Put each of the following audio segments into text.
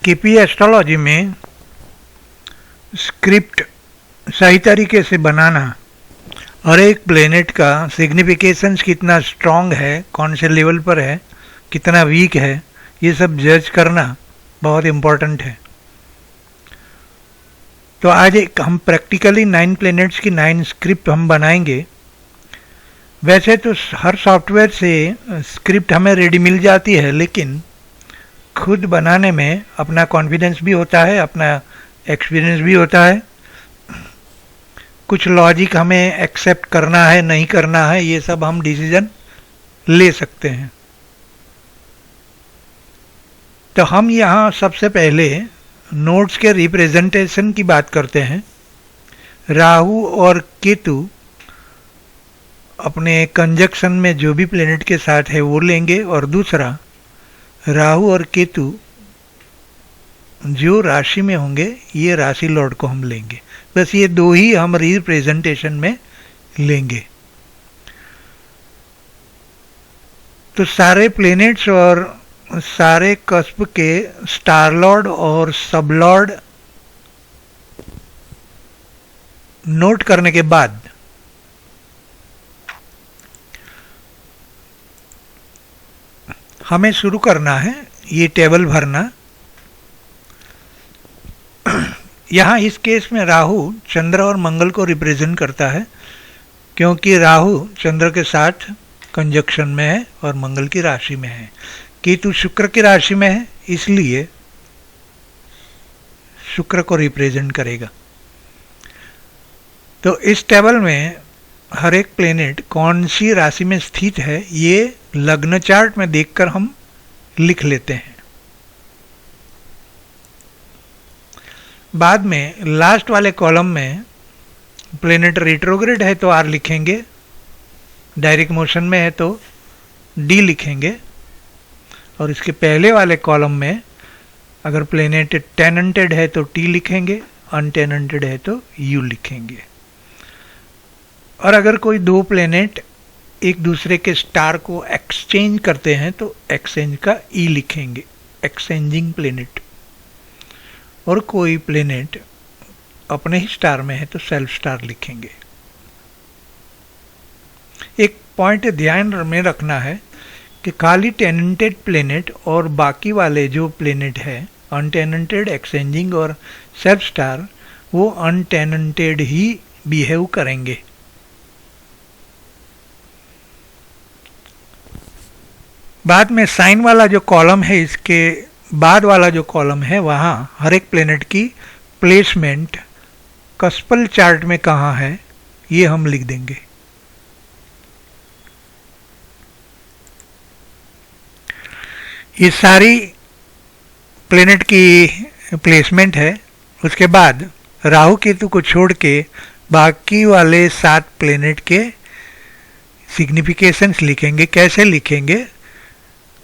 KP astrology में script सही तरीके से बनाना और एक प्लेनेट का सिग्निफिकेशंस कितना स्ट्रांग है, कौन से लेवल पर है, कितना वीक है, ये सब जज करना बहुत इम्पोर्टेंट है। तो आज एक हम प्रैक्टिकली 9 प्लेनेट्स की 9 स्क्रिप्ट हम बनाएंगे। वैसे तो हर सॉफ्टवेयर से स्क्रिप्ट हमें रेडी मिल जाती है, लेकिन खुद बनाने में अपना कॉन्फिडेंस भी होता है, अपना एक्सपीरियंस भी होता है। कुछ लॉजिक हमें एक्सेप्ट करना है, नहीं करना है, ये सब हम डिसीजन ले सकते हैं। तो हम यहाँ सबसे पहले नोड्स के रिप्रेजेंटेशन की बात करते हैं। राहु और केतु अपने कंजक्शन में जो भी प्लेनेट के साथ है वो लेंगे, और दूसरा राहु और केतु जो राशि में होंगे ये राशि लॉर्ड को हम लेंगे। बस ये दो ही हम रिप्रेजेंटेशन में लेंगे। तो सारे प्लेनेट्स और सारे कस्प के स्टार लॉर्ड और सब लॉर्ड नोट करने के बाद हमें शुरू करना है ये टेबल भरना। यहाँ इस केस में राहु चंद्र और मंगल को रिप्रेजेंट करता है, क्योंकि राहु चंद्र के साथ कंजक्शन में है और मंगल की राशि में है। केतु शुक्र की राशि में है, इसलिए शुक्र को रिप्रेजेंट करेगा। तो इस टेबल में हर एक प्लेनेट कौन सी राशि में स्थित है ये लग्न चार्ट में देखकर हम लिख लेते हैं। बाद में लास्ट वाले कॉलम में प्लेनेट रेट्रोग्रेड है तो आर लिखेंगे, डायरेक्ट मोशन में है तो डी लिखेंगे, और इसके पहले वाले कॉलम में अगर प्लेनेट टेनेंटेड है तो टी लिखेंगे, अनटेनेंटेड है तो यू लिखेंगे। और अगर कोई दो प्लेनेट एक दूसरे के स्टार को एक्सचेंज करते हैं तो एक्सचेंज का ई लिखेंगे, एक्सचेंजिंग प्लेनेट। और कोई प्लेनेट अपने ही स्टार में है तो सेल्फ स्टार लिखेंगे। एक पॉइंट ध्यान में रखना है कि खाली टेनेंटेड प्लेनेट और बाकी वाले जो प्लेनेट है अनटेनेंटेड, एक्सचेंजिंग और सेल्फ स्टार, वो अनटेनेंटेड ही बिहेव करेंगे। बाद में साइन वाला जो कॉलम है, इसके बाद वाला जो कॉलम है, वहाँ हर एक प्लेनेट की प्लेसमेंट कस्पल चार्ट में कहाँ है ये हम लिख देंगे। ये सारी प्लेनेट की प्लेसमेंट है। उसके बाद राहु केतु को छोड़ के बाकी वाले 7 प्लेनेट के सिग्निफिकेशंस लिखेंगे। कैसे लिखेंगे?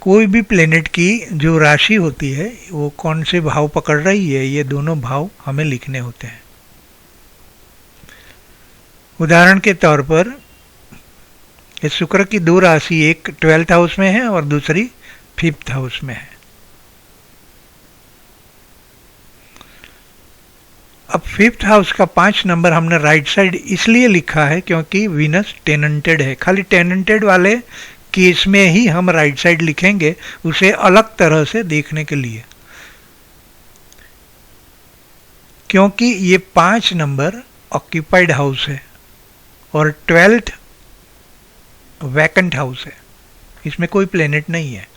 कोई भी प्लेनेट की जो राशि होती है वो कौन से भाव पकड़ रही है, ये दोनों भाव हमें लिखने होते हैं। उदाहरण के तौर पर इस शुक्र की दो राशि, एक 12th हाउस में है और दूसरी 5th हाउस में है। अब 5th हाउस का 5 नंबर हमने राइट साइड इसलिए लिखा है क्योंकि वीनस टेनेंटेड है। खाली टेनेंटेड वाले केस में ही हम राइट साइड लिखेंगे, उसे अलग तरह से देखने के लिए, क्योंकि ये 5 नंबर ऑक्यूपाइड हाउस है और 12th वैकेंट हाउस है, इसमें कोई प्लेनेट नहीं है।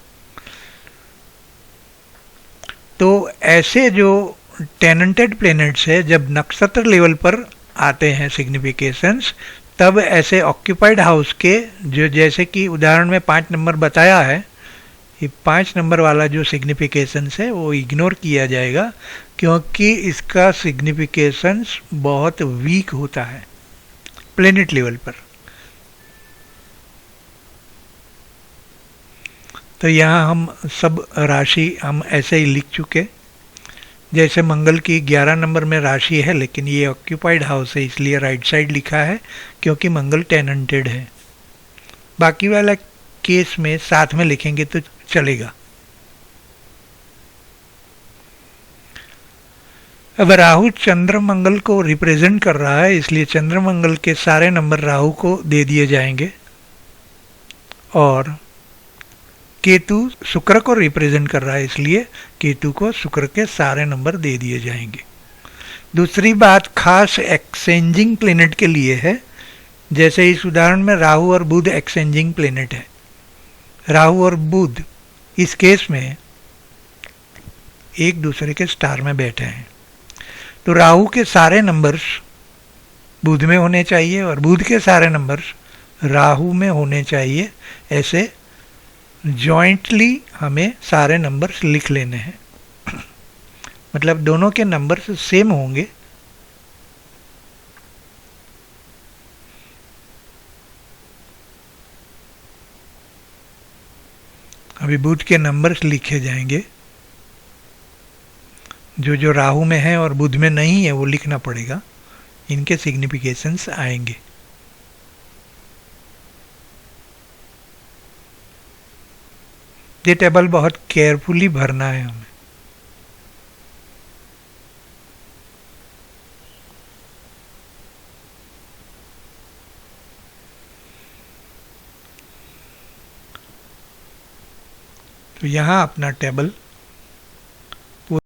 तो ऐसे जो टेनेंटेड प्लेनेट्स है जब नक्षत्र लेवल पर आते हैं सिग्निफिकेशंस, तब ऐसे ऑक्यूपाइड हाउस के जो, जैसे कि उदाहरण में 5 नंबर बताया है, ये 5 नंबर वाला जो सिग्निफिकेशंस है वो इग्नोर किया जाएगा, क्योंकि इसका सिग्निफिकेशंस बहुत वीक होता है प्लेनेट लेवल पर। तो यहाँ हम सब राशि हम ऐसे ही लिख चुके। जैसे मंगल की 11 नंबर में राशि है, लेकिन ये ऑक्यूपाइड हाउस है इसलिए राइट साइड लिखा है क्योंकि मंगल टेनेंटेड है। बाकी वाला केस में साथ में लिखेंगे तो चलेगा। अब राहु चंद्र मंगल को रिप्रेजेंट कर रहा है, इसलिए चंद्र मंगल के सारे नंबर राहु को दे दिए जाएंगे और केतु शुक्र को रिप्रेजेंट कर रहा है, इसलिए केतु को शुक्र के सारे नंबर दे दिए जाएंगे। दूसरी बात खास एक्सचेंजिंग प्लेनेट के लिए है, जैसे इस उदाहरण में राहु और बुध एक्सचेंजिंग प्लेनेट है। राहु और बुध इस केस में एक दूसरे के स्टार में बैठे हैं, तो राहु के सारे नंबर्स बुध में होने चाहिए और बुध के सारे नंबर्स राहु में होने चाहिए। ऐसे जॉइंटली हमें सारे नंबर्स लिख लेने हैं, मतलब दोनों के नंबर्स सेम होंगे। अभी बुध के नंबर्स लिखे जाएंगे, जो राहु में है और बुध में नहीं है वो लिखना पड़ेगा, इनके सिग्निफिकेशंस आएंगे। ये टेबल बहुत केयरफुली भरना है हमें। तो यहाँ अपना टेबल